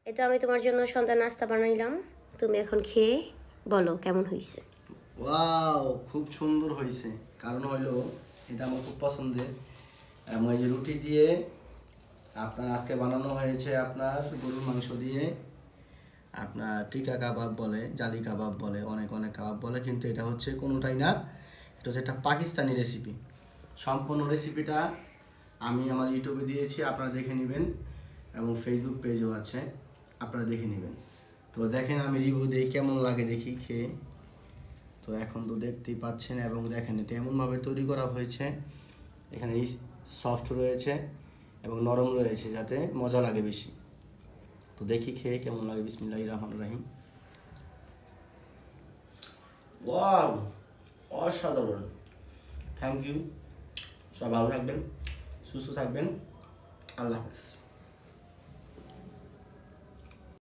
এই তো আমি তোমার জন্য সন্ধ্যা নাস্তা বানাইলাম, তুমি এখন খেয়ে বলো কেমন হয়েছে। ওয়াও, খুব সুন্দর হয়েছে। কারণ হলো এটা আমার খুব পছন্দের। এই যে রুটি দিয়ে আপনার আজকে বানানো হয়েছে আপনার গরুর মাংস দিয়ে, আপনার টিকা কাবাব বলে, জালি কাবাব বলে, অনেক অনেক কাবাব বলে, কিন্তু এটা হচ্ছে কোনোটাই না। এটা হচ্ছে একটা পাকিস্তানি রেসিপি। সম্পূর্ণ রেসিপিটা আমি আমার ইউটিউবে দিয়েছি, আপনারা দেখে নেবেন, এবং ফেসবুক পেজও আছে, আপনারা দেখে নেবেন। তো দেখেন আমি রিভিউ দিই কেমন লাগে দেখি খেয়ে। তো এখন তো দেখতেই পাচ্ছেন, এবং দেখেন এটা এমনভাবে তৈরি করা হয়েছে, এখানে সফট রয়েছে এবং নরম রয়েছে যাতে মজা লাগে বেশি। তো দেখি খেয়ে কেমন লাগে। বিসমিল্লাহির রহমানির রহিম। ওয়াও, অসাধারণ। Thank you. সবাই ভালো থাকবেন, সুস্থ থাকবেন। আল্লাহ হাফেজ।